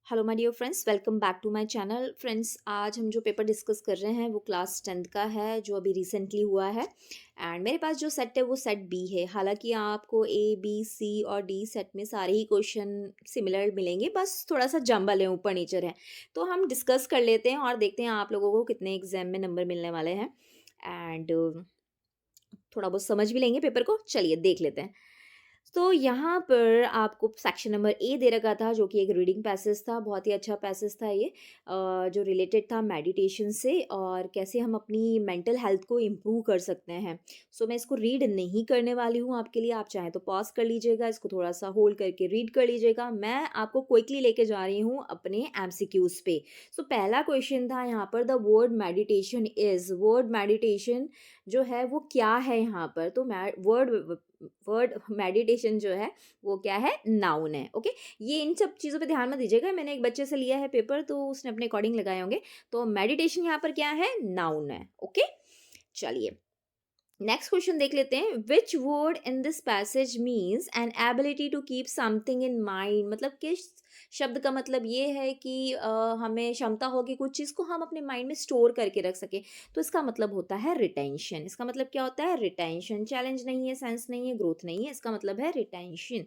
Hello my dear friends, welcome back to my channel. Friends, आज हम जो paper discuss कर रहे हैं वो क्लास 10th का है जो अभी रिसेंटली हुआ है। एंड मेरे पास जो सेट है वो सेट बी है। हालांकि आपको ए बी सी और डी सेट में सारे ही क्वेश्चन सिमिलर मिलेंगे, बस थोड़ा सा जंबल है, ऊपर नीचे है। तो हम डिस्कस कर लेते हैं और देखते हैं आप लोगों को कितने एग्जाम में नंबर मिलने वाले हैं। एंड थोड़ा बहुत समझ भी लेंगे पेपर को। चलिए देख लेते हैं। तो यहाँ पर आपको सेक्शन नंबर ए दे रखा था जो कि एक रीडिंग पैसेज था। बहुत ही अच्छा पैसेज था ये, जो रिलेटेड था मेडिटेशन से और कैसे हम अपनी मेंटल हेल्थ को इम्प्रूव कर सकते हैं। सो मैं इसको रीड नहीं करने वाली हूँ आपके लिए। आप चाहें तो पॉज कर लीजिएगा, इसको थोड़ा सा होल्ड करके रीड कर लीजिएगा। मैं आपको क्विकली लेके जा रही हूँ अपने एमसीक्यूज पे। सो पहला क्वेश्चन था यहाँ पर, the word meditation is. Word meditation जो है वो क्या है यहाँ पर? तो वर्ड वर्ड मेडिटेशन जो है वो क्या है? नाउन है। ओके, ये इन सब चीज़ों पे ध्यान मत दीजिएगा। मैंने एक बच्चे से लिया है पेपर तो उसने अपने अकॉर्डिंग लगाए होंगे। तो मेडिटेशन यहाँ पर क्या है? नाउन है। ओके, चलिए नेक्स्ट क्वेश्चन देख लेते हैं। Which word in this passage means an ability to keep something in mind. मतलब किस शब्द का मतलब ये है कि हमें क्षमता होगी कुछ चीज़ को हम अपने माइंड में स्टोर करके रख सके। तो इसका मतलब होता है रिटेंशन। इसका मतलब क्या होता है? रिटेंशन। चैलेंज नहीं है, सेंस नहीं है, ग्रोथ नहीं है, इसका मतलब है retention.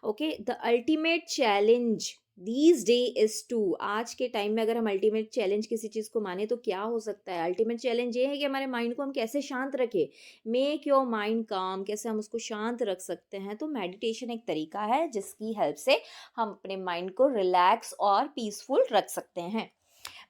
Okay, the ultimate challenge these day is to. आज के टाइम में अगर हम अल्टीमेट चैलेंज किसी चीज़ को माने तो क्या हो सकता है? अल्टीमेट चैलेंज ये है कि हमारे माइंड को हम कैसे शांत रखें। मेक योर माइंड काम, कैसे हम उसको शांत रख सकते हैं। तो मेडिटेशन एक तरीका है जिसकी हेल्प से हम अपने माइंड को रिलैक्स और पीसफुल रख सकते हैं।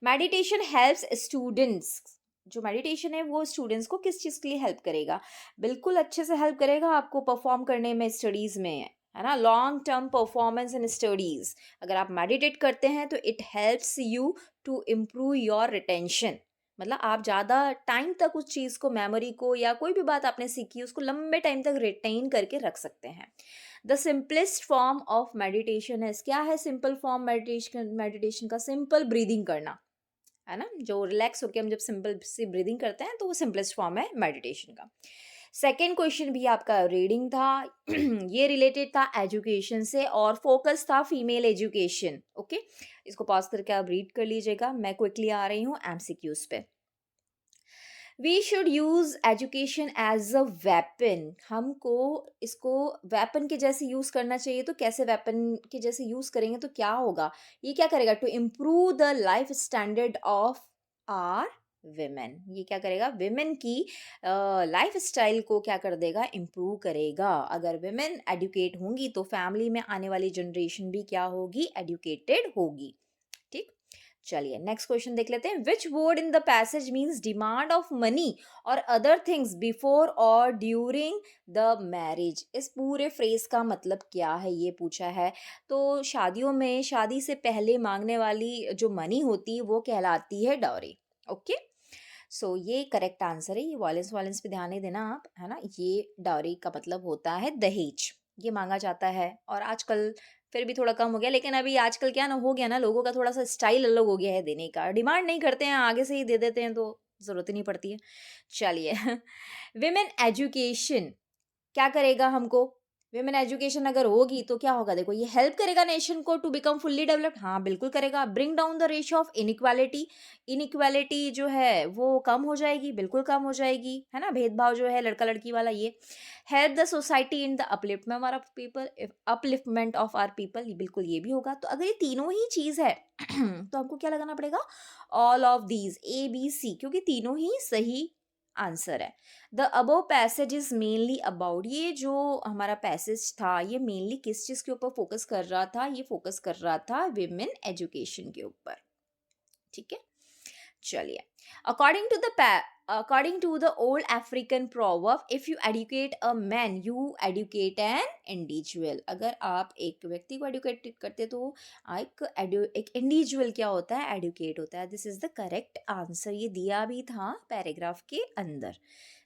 Meditation helps students. जो मेडिटेशन है वो स्टूडेंट्स को किस चीज़ के लिए हेल्प करेगा? बिल्कुल अच्छे से हेल्प करेगा आपको परफॉर्म करने में, स्टडीज़ में, है ना। Long term performance in studies. अगर आप मेडिटेट करते हैं तो it helps you to improve your retention. मतलब आप ज़्यादा टाइम तक उस चीज़ को, मेमोरी को, या कोई भी बात आपने सीखी उसको लंबे टाइम तक रिटेन करके रख सकते हैं। The simplest form of meditation है। क्या है सिंपल फॉर्म मेडिटेशन? मेडिटेशन का सिंपल ब्रीदिंग करना, है ना। जो रिलैक्स होकर हम जब सिंपल सी ब्रीदिंग करते हैं तो वो सिंपलेस्ट फॉर्म है मेडिटेशन का। सेकेंड क्वेश्चन भी आपका रीडिंग था। ये रिलेटेड था एजुकेशन से और फोकस था फीमेल एजुकेशन। ओके, इसको पॉज करके आप रीड कर लीजिएगा। मैं क्विकली आ रही हूँ एमसीक्यूज पे। We should use education as a weapon. हमको इसको वेपन के जैसे यूज करना चाहिए। तो कैसे वेपन के जैसे यूज करेंगे तो क्या होगा? ये क्या करेगा? To improve the life standard of our women. ये क्या करेगा? विमेन की लाइफ स्टाइल को क्या कर देगा? इम्प्रूव करेगा। अगर विमेन एडुकेट होंगी तो फैमिली में आने वाली जनरेशन भी क्या होगी? एडुकेटेड होगी। ठीक, चलिए नेक्स्ट क्वेश्चन देख लेते हैं। Which word in the passage means demand of money और अदर थिंग्स बिफोर और ड्यूरिंग द मैरिज। इस पूरे फ्रेज का मतलब क्या है ये पूछा है। तो शादियों में, शादी से पहले मांगने वाली जो मनी होती है वो कहलाती है डाउरी। ओके, सो ये करेक्ट आंसर है। ये वॉलेंस वॉलेंस पे ध्यान नहीं देना आप, है ना। ये डाउरी का मतलब होता है दहेज। ये मांगा जाता है और आजकल फिर भी थोड़ा कम हो गया, लेकिन अभी आजकल क्या ना हो गया ना, लोगों का थोड़ा सा स्टाइल अलग हो गया है देने का। डिमांड नहीं करते हैं, आगे से ही दे देते हैं तो जरूरत ही नहीं पड़ती है। चलिए विमेन एजुकेशन क्या करेगा हमको? विमेन एजुकेशन अगर होगी तो क्या होगा? देखो, ये हेल्प करेगा नेशन को टू बिकम फुल्ली डेवलप्ड। हाँ बिल्कुल करेगा। Bring down the ratio of inequality. Inequality जो है वो कम हो जाएगी, बिल्कुल कम हो जाएगी, है ना। भेदभाव जो है लड़का लड़की वाला, ये help the society in the upliftment of our people, upliftment of our people, बिल्कुल ये भी होगा। तो अगर ये तीनों ही चीज है तो हमको क्या लगाना पड़ेगा? All of these, A B C, क्योंकि तीनों ही सही आंसर है। The above passage is mainly about. ये जो हमारा पैसेज था ये मेनली किस चीज के ऊपर फोकस कर रहा था? ये फोकस कर रहा था विमेन एजुकेशन के ऊपर। ठीक है, चलिए। According to the according to the old African proverb, if you educate a man you educate an individual. अगर आप एक व्यक्ति को एडुकेट करते तो एक इंडिविजुअल क्या होता है? एडुकेट होता है। This is the correct answer. ये दिया भी था पैराग्राफ के अंदर।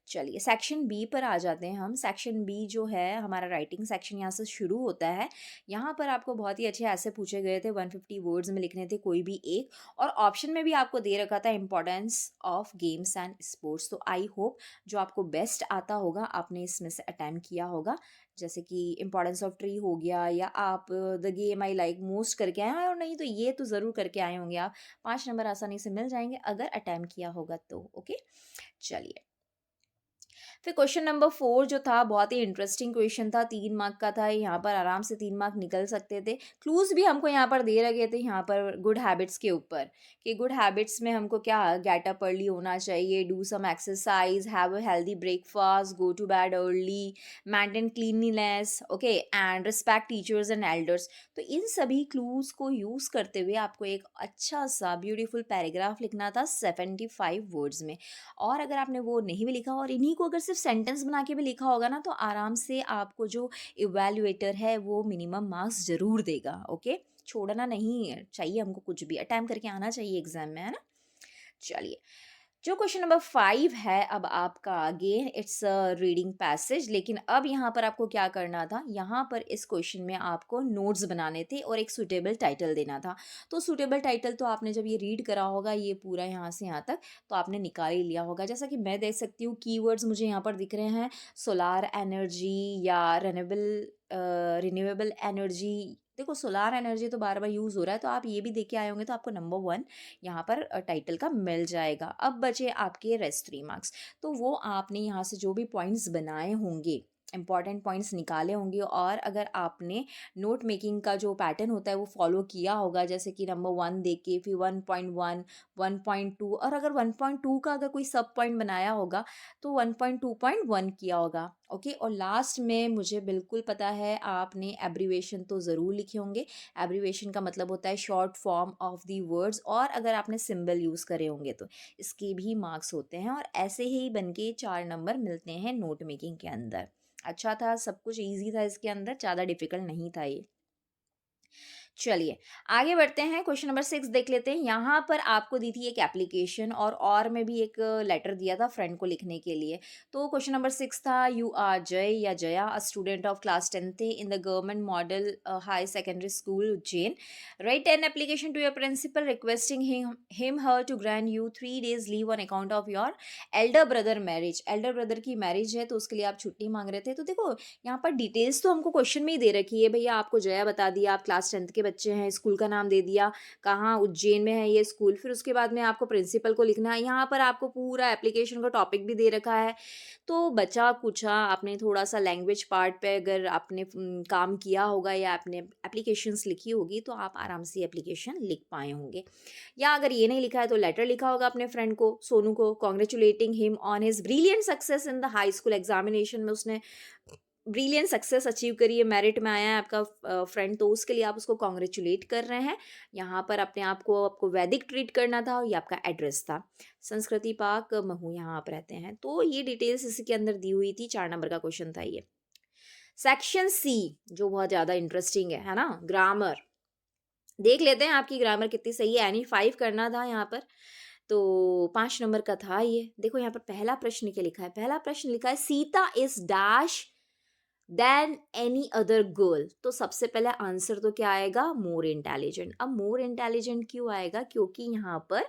चलिए सेक्शन बी पर आ जाते हैं हम। सेक्शन बी जो है हमारा राइटिंग सेक्शन यहाँ से शुरू होता है। यहाँ पर आपको बहुत ही अच्छे ऐसे पूछे गए थे, 150 वर्ड्स में लिखने थे कोई भी एक, और ऑप्शन में भी आपको दे रखा था importance of games and sports. तो आई होप जो आपको बेस्ट आता होगा आपने इसमें से अटेम्प्ट किया होगा, जैसे कि इम्पोर्टेंस ऑफ ट्री हो गया, या आप the game I like most करके आए हैं, और नहीं तो ये तो ज़रूर करके आए होंगे आप। 5 नंबर आसानी से मिल जाएंगे अगर अटेम्प्ट किया होगा तो। ओके, चलिए फिर क्वेश्चन नंबर 4 जो था बहुत ही इंटरेस्टिंग क्वेश्चन था, 3 मार्क का था। यहाँ पर आराम से 3 मार्क निकल सकते थे। क्लूज भी हमको यहाँ पर दे रखे थे यहाँ पर गुड हैबिट्स के ऊपर, कि गुड हैबिट्स में हमको क्या गेट अप अर्ली होना चाहिए, do some exercise, have a healthy breakfast, go to bed early, maintain cleanliness, okay, and respect teachers and elders. तो इन सभी क्लूज को यूज करते हुए आपको एक अच्छा सा ब्यूटीफुल पैराग्राफ लिखना था 75 वर्ड्स में। और अगर आपने वो नहीं भी लिखा और इन्हीं को अगर सिर्फ सेंटेंस बना के भी लिखा होगा ना, तो आराम से आपको जो इवैल्यूएटर है वो मिनिमम मार्क्स ज़रूर देगा। ओके, छोड़ना नहीं चाहिए हमको, कुछ भी अटेम्प्ट करके आना चाहिए एग्जाम में, है ना। चलिए जो क्वेश्चन नंबर 5 है अब आपका, again it's a reading passage, लेकिन अब यहाँ पर आपको क्या करना था, यहाँ पर इस क्वेश्चन में आपको नोट्स बनाने थे और एक सुटेबल टाइटल देना था। तो सुटेबल टाइटल तो आपने जब ये रीड करा होगा ये पूरा यहाँ से यहाँ तक, तो आपने निकाल ही लिया होगा। जैसा कि मैं देख सकती हूँ कीवर्ड्स मुझे यहाँ पर दिख रहे हैं, सोलार एनर्जी या रिन्यूएबल एनर्जी। देखो सोलार एनर्जी तो बार बार यूज़ हो रहा है, तो आप ये भी देख के आए होंगे, तो आपको नंबर 1 यहाँ पर टाइटल का मिल जाएगा। अब बचे आपके रेस्ट 3 मार्क्स, तो वो आपने यहाँ से जो भी पॉइंट्स बनाए होंगे, इंपॉर्टेंट पॉइंट्स निकाले होंगे, और अगर आपने नोट मेकिंग का जो पैटर्न होता है वो फॉलो किया होगा, जैसे कि नंबर 1 देख के फिर 1.1, 1.2, और अगर 1.2 का अगर कोई सब पॉइंट बनाया होगा तो 1.2.1 किया होगा। ओके, और लास्ट में मुझे बिल्कुल पता है आपने एब्रीवेशन तो ज़रूर लिखे होंगे। एब्रीवेशन का मतलब होता है short form of the words, और अगर आपने सिंबल यूज़ करे होंगे तो इसके भी मार्क्स होते हैं, और ऐसे ही बन के 4 नंबर मिलते हैं नोट मेकिंग के अंदर। अच्छा था, सब कुछ ईजी था इसके अंदर, ज़्यादा डिफिकल्ट नहीं था ये। चलिए आगे बढ़ते हैं, क्वेश्चन नंबर 6 देख लेते हैं। यहाँ पर आपको दी थी एक एप्लीकेशन, और में भी एक लेटर दिया था फ्रेंड को लिखने के लिए। तो क्वेश्चन नंबर 6 था, यू आर जय या Jaya, a student of class 10th in the government model high secondary school Ujjain, write an application to your principal requesting him her to grant you 3 days leave on account of your elder brother marriage. Elder brother की marriage है तो उसके लिए आप छुट्टी मांग रहे थे। तो देखो यहाँ पर डिटेल्स तो हमको क्वेश्चन में ही दे रखी है, भैया आपको जया बता दिया, आप क्लास 10th के बच्चे हैं, स्कूल का नाम दे दिया, कहाँ उज्जैन में है ये स्कूल, फिर उसके बाद में आपको प्रिंसिपल को लिखना है। यहाँ पर आपको पूरा एप्लीकेशन का टॉपिक भी दे रखा है। तो बचा कुचा आपने थोड़ा सा लैंग्वेज पार्ट पे अगर आपने काम किया होगा या आपने एप्लीकेशंस लिखी होगी तो आप आराम से एप्लीकेशन लिख पाए होंगे। या अगर ये नहीं लिखा है तो लेटर लिखा होगा अपने फ्रेंड को, सोनू को, congratulating him on his brilliant success in the high school examination में उसने ब्रिलियंट सक्सेस अचीव करी है, मेरिट में आया है आपका फ्रेंड, तो उसके लिए आप उसको कॉन्ग्रेचुलेट कर रहे हैं। यहाँ पर अपने आप को आपको वैदिक ट्रीट करना था, और ये आपका एड्रेस था, संस्कृति पार्क महू, यहाँ आप रहते हैं। तो ये डिटेल्स इसी के अंदर दी हुई थी, 4 नंबर का क्वेश्चन था ये। सेक्शन सी जो बहुत ज़्यादा इंटरेस्टिंग है ना, ग्रामर। देख लेते हैं आपकी ग्रामर कितनी सही है। एनी 5 करना था यहाँ पर, तो 5 नंबर का था ये। देखो यहाँ पर पहला प्रश्न क्या लिखा है, पहला प्रश्न लिखा है Sita is dash than any other girl. तो सबसे पहले आंसर तो क्या आएगा, मोर इंटेलिजेंट। अब मोर इंटेलिजेंट क्यों आएगा, क्योंकि यहाँ पर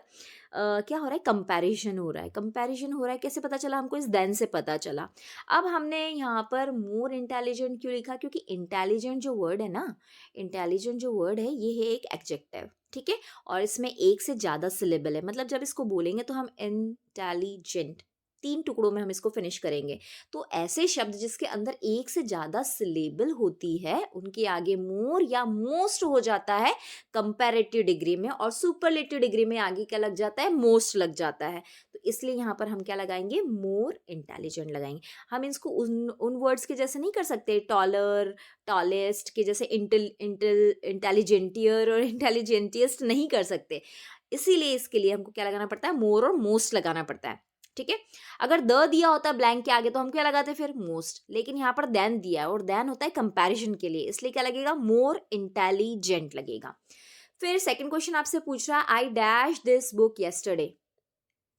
क्या हो रहा है, कंपैरिजन हो रहा है। कंपैरिजन हो रहा है, कैसे पता चला हमको, इस देन से पता चला। अब हमने यहाँ पर मोर इंटेलिजेंट क्यों लिखा, क्योंकि इंटेलिजेंट जो वर्ड है ना, इंटेलिजेंट जो वर्ड है ये है एक एडजेक्टिव, ठीक है, और इसमें एक से ज़्यादा सिलेबल है। मतलब जब इसको बोलेंगे तो हम इंटेलिजेंट 3 टुकड़ों में हम इसको फिनिश करेंगे। तो ऐसे शब्द जिसके अंदर एक से ज़्यादा सिलेबल होती है उनके आगे मोर या मोस्ट हो जाता है कंपैरेटिव डिग्री में, और सुपरलेटिव डिग्री में आगे क्या लग जाता है, मोस्ट लग जाता है। तो इसलिए यहाँ पर हम क्या लगाएंगे, मोर इंटेलिजेंट लगाएंगे। हम इसको उन वर्ड्स के जैसे नहीं कर सकते, टॉलर, टॉलेस्ट के जैसे इंटेलिजेंटियर और इंटेलिजेंटिएस्ट नहीं कर सकते। इसीलिए इसके लिए हमको क्या लगाना पड़ता है, मोर और मोस्ट लगाना पड़ता है, ठीक है। अगर द दिया होता ब्लैंक के आगे तो हम क्या लगाते फिर, मोस्ट, लेकिन यहाँ पर देन दिया है और देन होता है कंपैरिजन के लिए, इसलिए क्या लगेगा, मोर इंटेलिजेंट लगेगा। फिर सेकंड क्वेश्चन आपसे पूछ रहा है, I dash this book yesterday.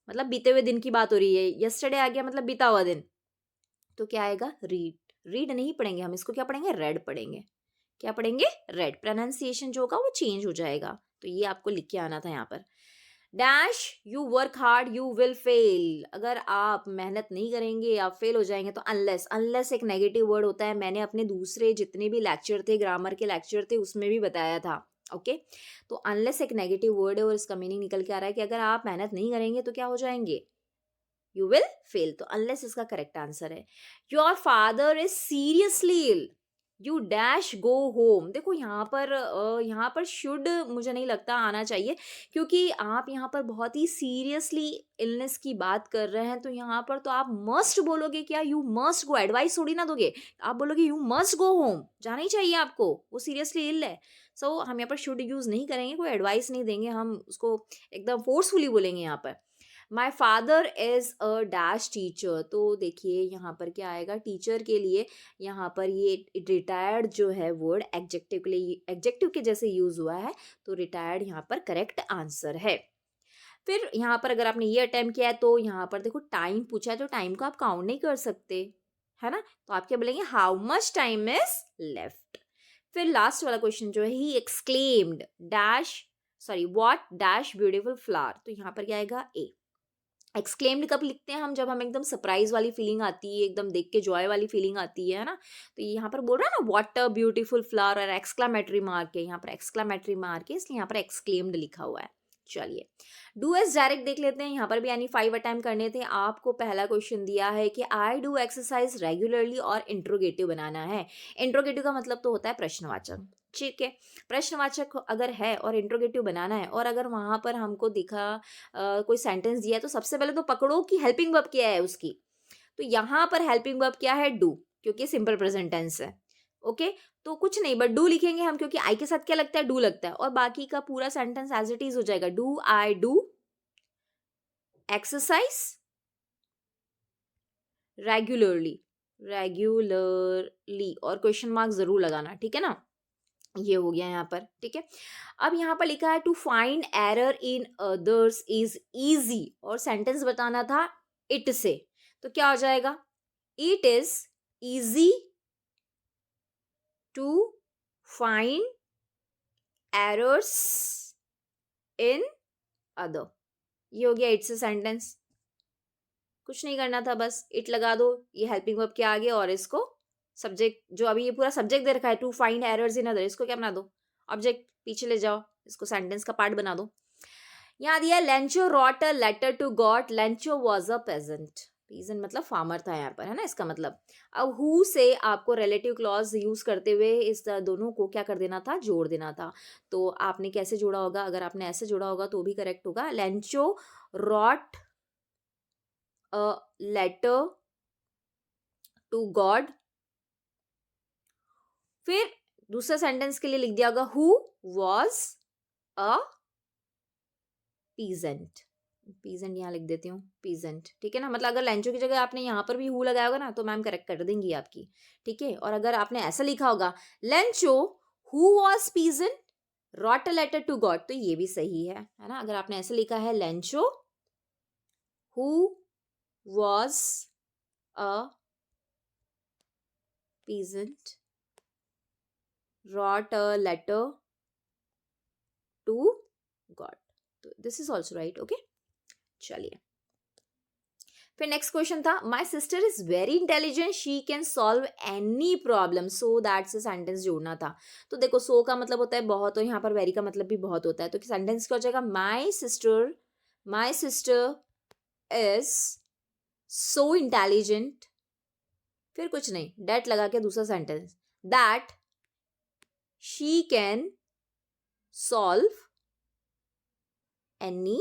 मतलब बीते हुए दिन की बात हो रही है, यस्टरडे आ गया मतलब बीता हुआ दिन, तो क्या आएगा? रीड। रीड नहीं पढ़ेंगे हम, इसको क्या पढ़ेंगे? रेड पढ़ेंगे। क्या पढ़ेंगे? रेड। प्रोनाउंसिएशन जो होगा वो चेंज हो जाएगा, तो ये आपको लिख के आना था यहाँ पर। Dash you work hard you will fail, अगर आप मेहनत नहीं करेंगे आप फेल हो जाएंगे। तो अनलेस, अनलेस एक नेगेटिव वर्ड होता है, मैंने अपने दूसरे जितने भी लेक्चर थे, ग्रामर के लेक्चर थे, उसमें भी बताया था। ओके, तो अनलेस एक नेगेटिव वर्ड है और इसका मीनिंग निकल के आ रहा है कि अगर आप मेहनत नहीं करेंगे तो क्या हो जाएंगे? You will fail. तो अनलेस इसका करेक्ट आंसर है। Your father is seriously ill, you dash go home. देखो यहाँ पर शुड मुझे नहीं लगता आना चाहिए, क्योंकि आप यहाँ पर बहुत ही सीरियसली इलनेस की बात कर रहे हैं, तो यहाँ पर तो आप मस्ट बोलोगे। क्या? यू मस्ट गो, एडवाइस थोड़ी ना दोगे, आप बोलोगे यू मस्ट गो होम, जाना ही चाहिए आपको, वो सीरियसली इल है। सो हम यहाँ पर शुड यूज नहीं करेंगे, कोई एडवाइस नहीं देंगे, हम उसको एकदम फोर्सफुली बोलेंगे यहाँ पर। My father is a dash teacher, तो देखिए यहाँ पर क्या आएगा टीचर के लिए? यहाँ पर ये रिटायर्ड जो है वर्ड एग्जेक्टिव के लिए, एग्जेक्टिव के जैसे यूज हुआ है, तो रिटायर्ड यहाँ पर करेक्ट आंसर है। फिर यहाँ पर अगर आपने ये अटेम्प्ट किया है तो यहाँ पर देखो टाइम पूछा है, तो टाइम को आप काउंट नहीं कर सकते, है ना? तो आप क्या बोलेंगे? How much time is left. फिर लास्ट वाला क्वेश्चन जो है, he exclaimed dash, sorry what dash beautiful flower, तो यहाँ पर क्या आएगा? ए। एक्सक्लेम्ड कब लिखते हैं हम? जब हमें एकदम सरप्राइज वाली फीलिंग आती है, एकदम देख के जॉय वाली फीलिंग आती है ना? तो ये यहाँ पर बोल रहा है ना व्हाट अ ब्यूटीफुल फ्लावर, और एक्सक्लामेटरी मार्क है यहाँ पर, एक्सक्लामेटरी मार्क है, इसलिए यहाँ पर एक्सक्लेम्ड लिखा हुआ है। चलिए डू एस डायरेक्ट देख लेते हैं। यहाँ पर भी यानी 5 अटेम्प्ट करने थे आपको। पहला क्वेश्चन दिया है कि आई डू एक्सरसाइज रेगुलरली, और इंट्रोगेटिव बनाना है। इंट्रोगेटिव का मतलब तो होता है प्रश्नवाचक, ठीक है? प्रश्नवाचक अगर है और इंट्रोगेटिव बनाना है, और अगर वहां पर हमको दिखा कोई सेंटेंस दिया है, तो सबसे पहले तो पकड़ो कि हेल्पिंग वर्ब क्या है उसकी। तो यहाँ पर हेल्पिंग वर्ब क्या है? डू, क्योंकि सिंपल प्रेजेंट टेंस है। ओके, तो कुछ नहीं बट डू लिखेंगे हम, क्योंकि आई के साथ क्या लगता है? डू लगता है, और बाकी का पूरा सेंटेंस एज इट इज हो जाएगा। Do I do exercise regularly, regularly, और क्वेश्चन मार्क जरूर लगाना, ठीक है ना? ये हो गया यहाँ पर, ठीक है? अब यहाँ पर लिखा है to find error in others is easy, और सेंटेंस बताना था इट से, तो क्या हो जाएगा? It is easy to find errors in other. ये हो गया इट से सेंटेंस। कुछ नहीं करना था, बस इट लगा दो, ये हेल्पिंग वर्ब के आगे, और इसको सब्जेक्ट, जो अभी ये पूरा सब्जेक्ट दे रखा है to find errors in other, इसको क्या बना दो? ऑब्जेक्ट। पीछे ले जाओ, इसको सेंटेंस का पार्ट बना दो। यहाँ दिया Lencho wrote a letter to God, Lencho was a peasant, peasant मतलब फार्मर था यहाँ पर, है ना? इसका मतलब अब हु से आपको रिलेटिव क्लॉज यूज करते हुए इस दोनों को क्या कर देना था? जोड़ देना था। तो आपने कैसे जोड़ा होगा? अगर आपने ऐसे जोड़ा होगा तो भी करेक्ट होगा। Lencho wrote a letter to God, फिर दूसरा सेंटेंस के लिए लिख दिया होगा who was a peasant. Peasant यहाँ लिख देती हूँ, पीजेंट, ठीक है ना? मतलब अगर लेंचो की जगह आपने यहाँ पर भी हु लगाया होगा ना, तो मैम करेक्ट कर देंगी आपकी, ठीक है? और अगर आपने ऐसा लिखा होगा Lencho who was peasant wrote a letter to God, तो ये भी सही है ना? अगर आपने ऐसे लिखा है Lencho who was a peasant wrote a letter to God, तो this is also right. Okay, चलिए फिर नेक्स्ट क्वेश्चन था my sister is very intelligent she can solve any problem, so that से सेंटेंस जोड़ना था। तो देखो सो का मतलब होता है बहुत, और यहाँ पर वेरी का मतलब भी बहुत होता है, तो सेंटेंस क्या हो जाएगा? My sister is so intelligent, फिर कुछ नहीं, डेट लगा के दूसरा sentence, that she can solve any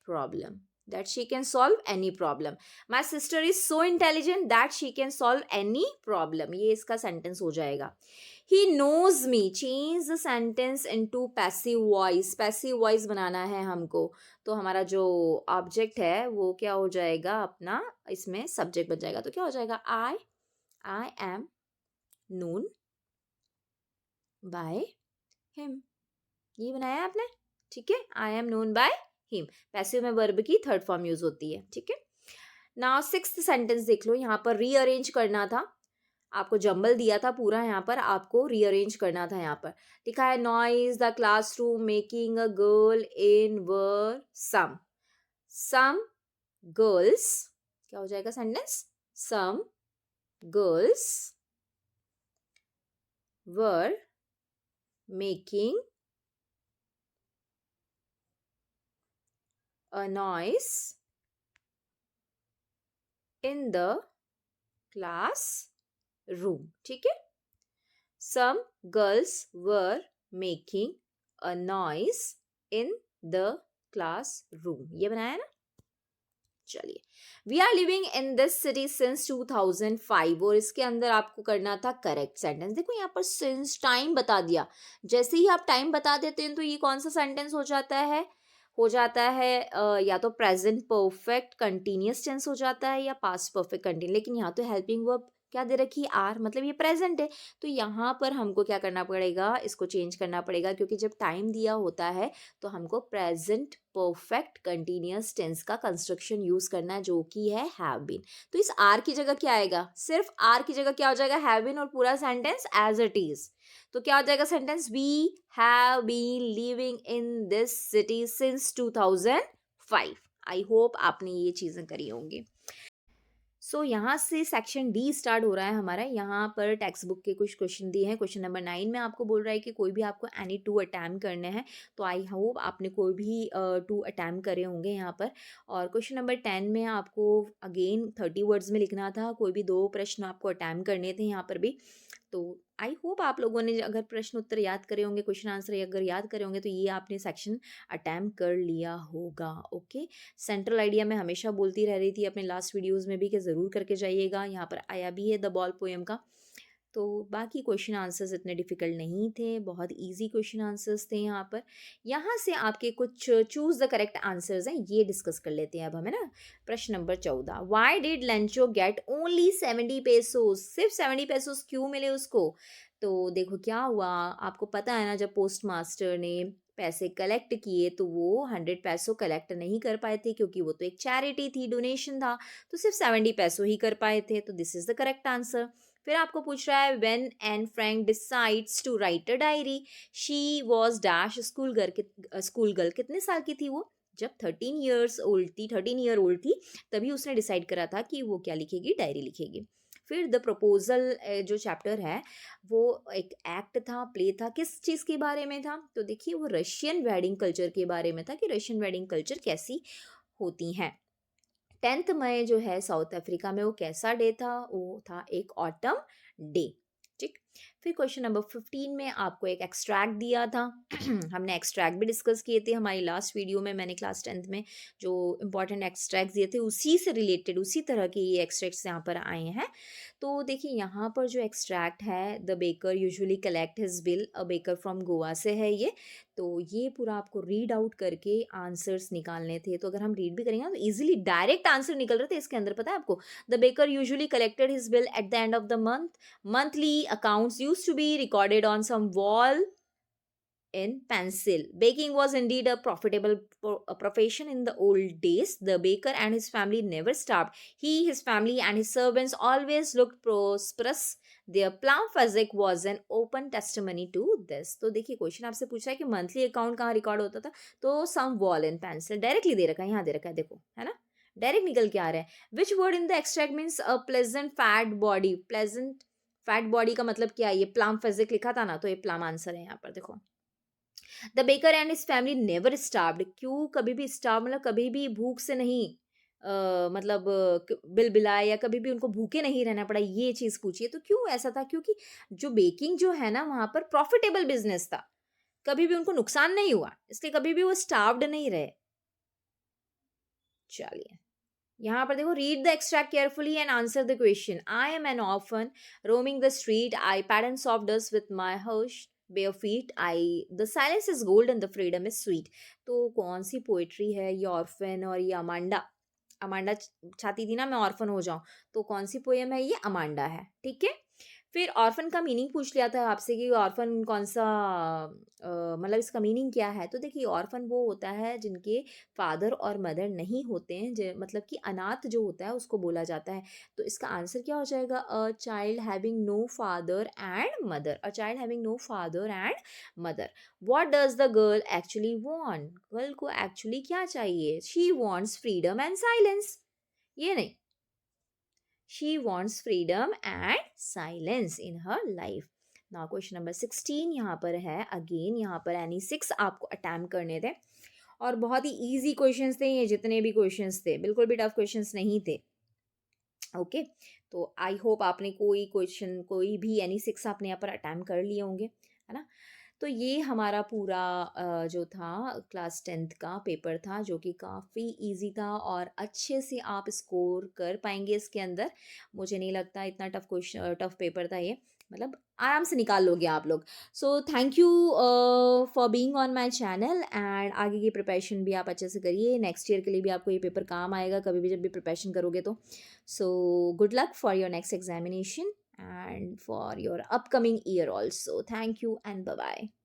problem, that she can solve any problem. My sister is so intelligent that she can solve any problem, ये इसका सेंटेंस हो जाएगा। he knows me, change the sentence into passive voice, passive voice बनाना है हमको, तो हमारा जो object है वो क्या हो जाएगा? अपना इसमें सब्जेक्ट बन जाएगा, तो क्या हो जाएगा? I am known by him, ये बनाया आपने, ठीक है? I am known by him. Passive में वर्ब की थर्ड फॉर्म यूज होती है, ठीक है। नाउ सिक्स्थ सेंटेंस देख लो, यहाँ पर रीअरेंज करना था, आपको जंबल दिया था पूरा, यहाँ पर आपको रीअरेंज करना था। यहाँ पर लिखा है noise the classroom making a girl in were some girls, क्या हो जाएगा sentence, some girls were making a noise in the class room, ठीक है। Some girls were making a noise in the class room, ये बनाया ना। चलिए, we are living in this city since 2005, और इसके अंदर आपको करना था करेक्ट सेंटेंस। देखो यहाँ पर सिंस टाइम बता दिया, जैसे ही आप टाइम बता देते हैं तो ये कौन सा सेंटेंस हो जाता है, या तो प्रेजेंट परफेक्ट कंटिन्यूअस टेंस हो जाता है या पास्ट परफेक्ट कंटिन्यू, लेकिन यहाँ तो हेल्पिंग वर्ब क्या दे रखी, आर, मतलब ये प्रेजेंट है। तो यहाँ पर हमको क्या करना पड़ेगा, इसको चेंज करना पड़ेगा, क्योंकि जब टाइम दिया होता है तो हमको प्रेजेंट परफेक्ट कंटिन्यूअस टेंस का कंस्ट्रक्शन यूज करना है, जो कि है हैव बीन। तो इस आर की जगह क्या आएगा, सिर्फ आर की जगह क्या हो जाएगा, हैव बीन, और पूरा सेंटेंस एज इट इज। तो क्या हो जाएगा sentence, we have been living in this city since 2005। I hope आपने ये चीजें करी होंगी। सो यहाँ से सेक्शन डी स्टार्ट हो रहा है हमारा। यहाँ पर टेक्स्ट बुक के कुछ क्वेश्चन दिए हैं। क्वेश्चन नंबर 9 में आपको बोल रहा है कि कोई भी आपको एनी 2 अटैम्प्ट करने हैं, तो आई होप आपने कोई भी 2 अटैम्प्ट करे होंगे यहाँ पर। और क्वेश्चन नंबर 10 में आपको अगेन 30 वर्ड्स में लिखना था, कोई भी 2 प्रश्न आपको अटैम्प्ट करने थे यहाँ पर भी। तो आई होप आप लोगों ने अगर प्रश्न उत्तर याद करे होंगे, क्वेश्चन आंसर अगर याद करे होंगे, तो ये आपने सेक्शन अटैम्प्ट कर लिया होगा। ओके, सेंट्रल आइडिया मैं हमेशा बोलती रह रही थी अपने लास्ट वीडियोस में भी कि ज़रूर करके जाइएगा। यहाँ पर आया भी है द बॉल पोएम का। तो बाकी क्वेश्चन आंसर्स इतने डिफिकल्ट नहीं थे, बहुत इजी क्वेश्चन आंसर्स थे यहाँ पर। यहाँ से आपके कुछ चूज द करेक्ट आंसर्स हैं, ये डिस्कस कर लेते हैं अब हमें ना। प्रश्न number 14, why did Lencho get only 70 pesos, सिर्फ 70 पेसोस क्यों मिले उसको। तो देखो क्या हुआ, आपको पता है ना, जब पोस्ट मास्टर ने पैसे कलेक्ट किए तो वो 100 पैसों कलेक्ट नहीं कर पाए थे, क्योंकि वो तो एक चैरिटी थी, डोनेशन था, तो सिर्फ 70 पैसों ही कर पाए थे। तो this is the correct answer. फिर आपको पूछ रहा है when Anne Frank decides to write a diary, she was dash school girl, कितने साल की थी वो, जब 13 ईयर ओल्ड थी, तभी उसने डिसाइड करा था कि वो क्या लिखेगी, डायरी लिखेगी। फिर द प्रपोजल जो चैप्टर है वो एक एक्ट था, प्ले था, किस चीज़ के बारे में था, तो देखिए वो रशियन वेडिंग कल्चर के बारे में था, कि रशियन वेडिंग कल्चर कैसी होती हैं। 10 मई जो है साउथ अफ्रीका में वो कैसा डे था, वो था एक ऑटम डे, ठीक। फिर क्वेश्चन नंबर 15 में आपको एक एक्सट्रैक्ट दिया था हमने एक्सट्रैक्ट भी डिस्कस किए थे हमारी लास्ट वीडियो में, मैंने क्लास 10th में जो इंपॉर्टेंट एक्सट्रैक्ट दिए थे उसी से रिलेटेड, उसी तरह के ये एक्सट्रैक्ट्स यहाँ पर आए हैं। तो देखिए यहाँ पर जो एक्सट्रैक्ट है, the baker usually collect his bill, a baker from Goa से है ये। तो ये पूरा आपको रीड आउट करके आंसर्स निकालने थे। तो अगर हम रीड भी करेंगे ना, तो इजीली डायरेक्ट आंसर निकल रहे थे इसके अंदर, पता है आपको। The baker usually collected his bill at the end of the month, monthly accounts used to be recorded on some wall in pencil. Baking was indeed a profitable profession in the old days. The baker and his family never starved. He, his family, and his servants always looked prosperous. Their plum physic was an open testimony to this. तो देखिए question आपसे पूछा है कि monthly account कहाँ record होता था, तो सम वॉल इन पेंसिल, डायरेक्टली दे रखा है, यहाँ दे रखा है, देखो है ना, डायरेक्ट निकल के आ रहा है। विच word in the extract means a pleasant fat body, pleasant fat body का मतलब क्या है, ये प्लम फिजिक लिखा था ना, तो ये प्लम आंसर है यहाँ पर, देखो। The baker and his family never starved, क्यों कभी भी स्टार्व मतलब कभी भी भूख से नहीं, मतलब बिलबिलाए या कभी भी उनको भूखे नहीं रहना पड़ा, ये चीज पूछिए। तो क्यों ऐसा था, क्योंकि जो बेकिंग जो है ना वहां पर प्रॉफिटेबल बिजनेस था, कभी भी उनको नुकसान नहीं हुआ, इसलिए कभी भी वो स्टार्व्ड नहीं रहे। चलिए यहाँ पर देखो, read the extract carefully and answer the question. I am N orphan roaming the street, eye pad soft dust with my Harsh bare feet, I the silence is gold and the freedom is sweet. तो कौन सी poetry है, ये orphan और ये Amanda, Amanda चाहती थी ना मैं ऑर्फन हो जाऊं, तो कौन सी पोएम है, ये अमांडा है, ठीक है। फिर ऑर्फन का मीनिंग पूछ लिया था आपसे कि ऑर्फन कौन-सा मतलब इसका मीनिंग क्या है? तो देखिए ऑर्फन वो होता है जिनके फादर और मदर नहीं होते हैं ज मतलब कि अनाथ जो होता है उसको बोला जाता है। तो इसका आंसर क्या हो जाएगा? A child having no father and mother. A child having no father and mother. What does the girl actually want? Girl को एक्चुअली क्या चाहिए? She wants freedom and silence. ये नहीं, she wants freedom and silence in her life. Now question number 16 यहाँ पर है, again यहाँ पर एनी 6 आपको अटैम्प्ट करने थे और बहुत ही इजी क्वेश्चंस थे ये, जितने भी क्वेश्चंस थे बिल्कुल भी टफ क्वेश्चंस नहीं थे। ओके, तो आई होप आपने कोई क्वेश्चन कोई भी एनी 6 आपने यहाँ पर अटैम्प्ट कर लिए होंगे, है ना? तो ये हमारा पूरा जो था क्लास 10th का पेपर था, जो कि काफ़ी इजी था और अच्छे से आप स्कोर कर पाएंगे इसके अंदर। मुझे नहीं लगता इतना टफ पेपर था ये, मतलब आराम से निकाल लोगे आप लोग। So thank you for being on my channel and आगे की प्रिपरेशन भी आप अच्छे से करिए, नेक्स्ट ईयर के लिए भी आपको ये पेपर काम आएगा कभी भी जब भी प्रिपरेशन करोगे तो। So good luck for your next examination and for your upcoming year also. Thank you and bye bye.